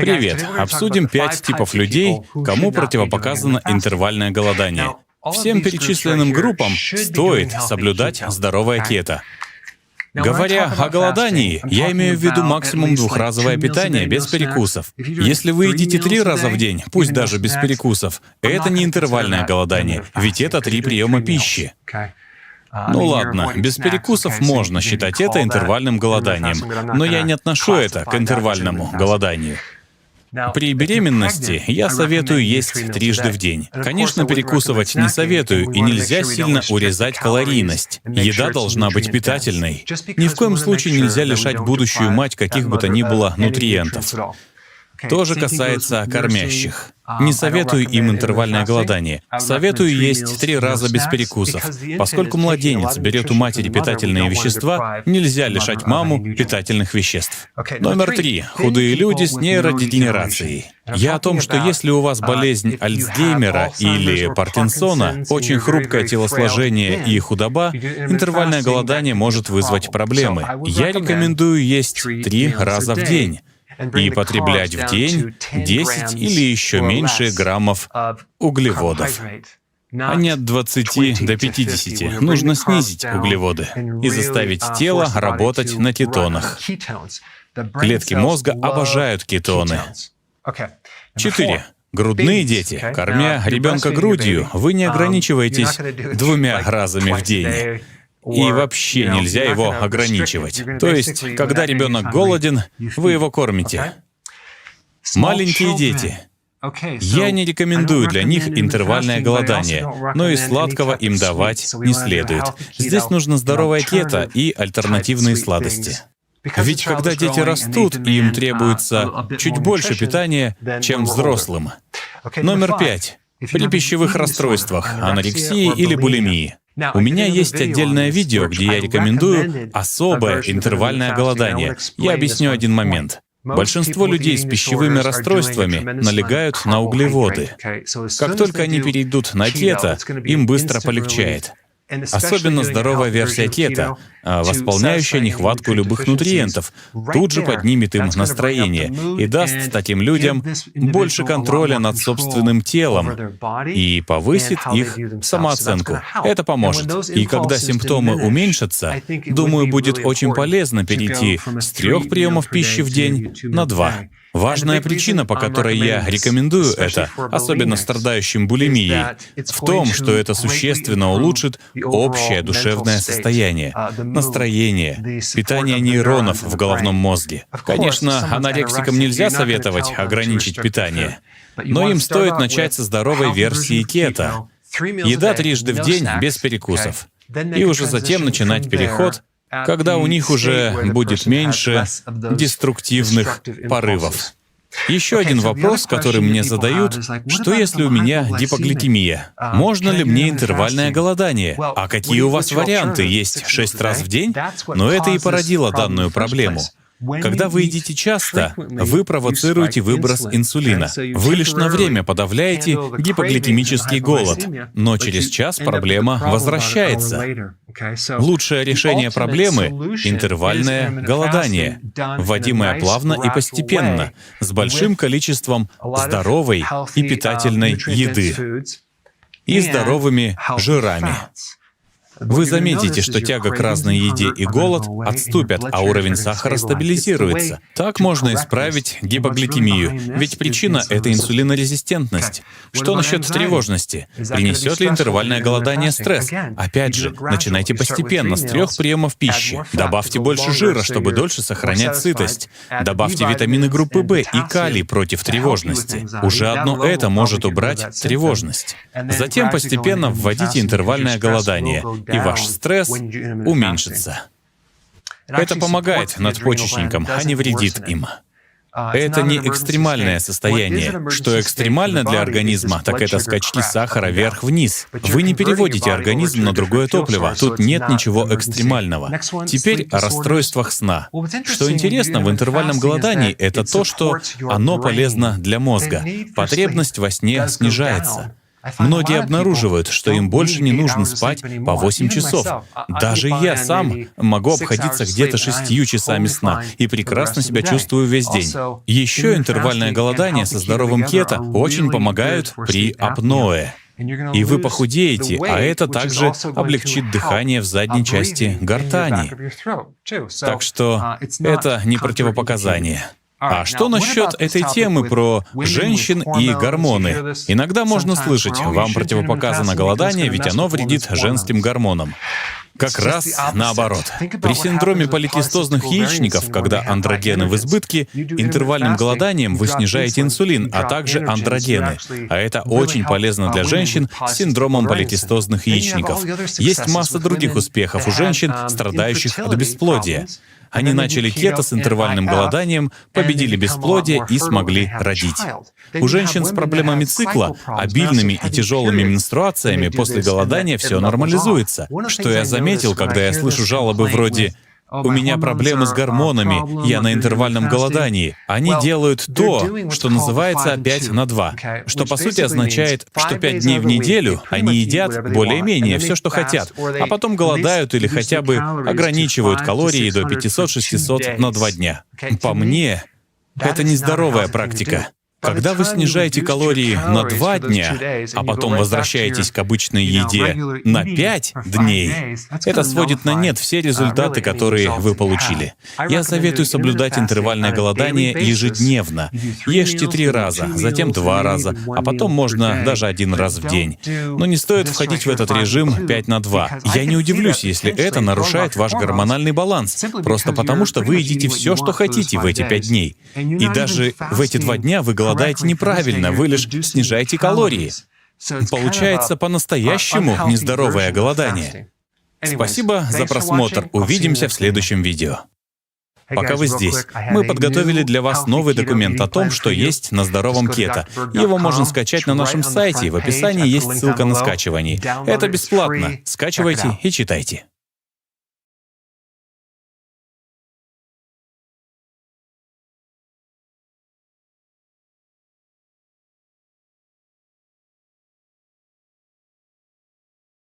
Привет! Обсудим 5 типов людей, кому противопоказано интервальное голодание. Всем перечисленным группам стоит соблюдать здоровое кето. Говоря о голодании, я имею в виду максимум двухразовое питание без перекусов. Если вы едите 3 раза в день, пусть даже без перекусов, это не интервальное голодание, ведь это 3 приема пищи. Ну ладно, без перекусов можно считать это интервальным голоданием, но я не отношу это к интервальному голоданию. При беременности я советую есть трижды в день. Конечно, перекусывать не советую, и нельзя сильно урезать калорийность. Еда должна быть питательной. Ни в коем случае нельзя лишать будущую мать каких бы то ни было нутриентов. То же касается кормящих. Не советую им интервальное голодание. Советую есть 3 раза без перекусов. Поскольку младенец берет у матери питательные вещества, нельзя лишать маму питательных веществ. Номер 3. Худые люди с нейродегенерацией. Я о том, что если у вас болезнь Альцгеймера или Паркинсона, очень хрупкое телосложение и худоба, интервальное голодание может вызвать проблемы. Я рекомендую есть 3 раза в день и потреблять в день 10 или еще меньше граммов углеводов. А не от 20 до 50. Нужно снизить углеводы и заставить тело работать на кетонах. Клетки мозга обожают кетоны. 4. Грудные дети. Кормя ребенка грудью, вы не ограничиваетесь 2 разами в день. И вообще нельзя его ограничивать. То есть, когда ребенок голоден, вы его кормите. Маленькие дети. Я не рекомендую для них интервальное голодание, но и сладкого им давать не следует. Здесь нужно здоровое кето и альтернативные сладости. Ведь когда дети растут, им требуется чуть больше питания, чем взрослым. Номер 5. При пищевых расстройствах, анорексии или булимии. У меня есть отдельное видео, где я рекомендую особое интервальное голодание. Я объясню один момент. Большинство людей с пищевыми расстройствами налегают на углеводы. Как только они перейдут на кето, им быстро полегчает. Особенно здоровая версия кето, восполняющая нехватку любых нутриентов, тут же поднимет им настроение и даст таким людям больше контроля над собственным телом и повысит их самооценку. Это поможет. И когда симптомы уменьшатся, думаю, будет очень полезно перейти с 3 приемов пищи в день на 2. Важная причина, по которой я рекомендую это, особенно страдающим булимией, в том, что это существенно улучшит общее душевное состояние, настроение, питание нейронов в головном мозге. Конечно, анорексикам нельзя советовать ограничить питание, но им стоит начать со здоровой версии кето. Еда трижды в день без перекусов. И уже затем начинать переход, когда у них уже будет меньше деструктивных порывов. Еще один вопрос, который мне задают, что если у меня гипогликемия? Можно ли мне интервальное голодание? А какие у вас варианты? Есть 6 раз в день? Но это и породило данную проблему. Когда вы едите часто, вы провоцируете выброс инсулина. Вы лишь на время подавляете гипогликемический голод, но через час проблема возвращается. Лучшее решение проблемы — интервальное голодание, вводимое плавно и постепенно, с большим количеством здоровой и питательной еды и здоровыми жирами. Вы заметите, что тяга к разной еде и голод отступят, а уровень сахара стабилизируется. Так можно исправить гипогликемию, ведь причина — это инсулинорезистентность. Что насчет тревожности? Принесет ли интервальное голодание стресс? Опять же, начинайте постепенно, с 3 приемов пищи. Добавьте больше жира, чтобы дольше сохранять сытость. Добавьте витамины группы В и калий против тревожности. Уже одно это может убрать тревожность. Затем постепенно вводите интервальное голодание, и ваш стресс уменьшится. Это помогает надпочечникам, а не вредит им. Это не экстремальное состояние. Что экстремально для организма, так это скачки сахара вверх-вниз. Вы не переводите организм на другое топливо. Тут нет ничего экстремального. Теперь о расстройствах сна. Что интересно в интервальном голодании, это то, что оно полезно для мозга. Потребность во сне снижается. Многие обнаруживают, что им больше не нужно спать по 8 часов. Даже я сам могу обходиться где-то 6 часами сна и прекрасно себя чувствую весь день. Еще интервальное голодание со здоровым кето очень помогают при апное. И вы похудеете, а это также облегчит дыхание в задней части гортани. Так что это не противопоказание. А что насчет этой темы про женщин и гормоны? Иногда можно слышать: вам противопоказано голодание, ведь оно вредит женским гормонам. Как раз наоборот. При синдроме поликистозных яичников, когда андрогены в избытке, интервальным голоданием вы снижаете инсулин, а также андрогены. А это очень полезно для женщин с синдромом поликистозных яичников. Есть масса других успехов у женщин, страдающих от бесплодия. Они начали кето с интервальным голоданием, победили бесплодие и смогли родить. У женщин с проблемами цикла, обильными и тяжелыми менструациями после голодания все нормализуется. Что я заметил, когда я слышу жалобы вроде «У меня проблемы с гормонами, я на интервальном голодании». Они делают то, что называется 5 на 2, что по сути означает, что 5 дней в неделю они едят более-менее все, что хотят, а потом голодают или хотя бы ограничивают калории до 500-600 на 2 дня. По мне, это нездоровая практика. Когда вы снижаете калории на 2 дня, а потом возвращаетесь к обычной еде на 5 дней, это сводит на нет все результаты, которые вы получили. Я советую соблюдать интервальное голодание ежедневно. Ешьте 3 раза, затем 2 раза, а потом можно даже 1 раз в день. Но не стоит входить в этот режим 5 на 2. Я не удивлюсь, если это нарушает ваш гормональный баланс, просто потому что вы едите все, что хотите в эти 5 дней. И даже в эти 2 дня вы голодаете неправильно, вы лишь снижаете калории. Получается по-настоящему нездоровое голодание. Спасибо за просмотр. Увидимся в следующем видео. Пока вы здесь, мы подготовили для вас новый документ о том, что есть на здоровом кето. Его можно скачать на нашем сайте, в описании есть ссылка на скачивание. Это бесплатно. Скачивайте и читайте.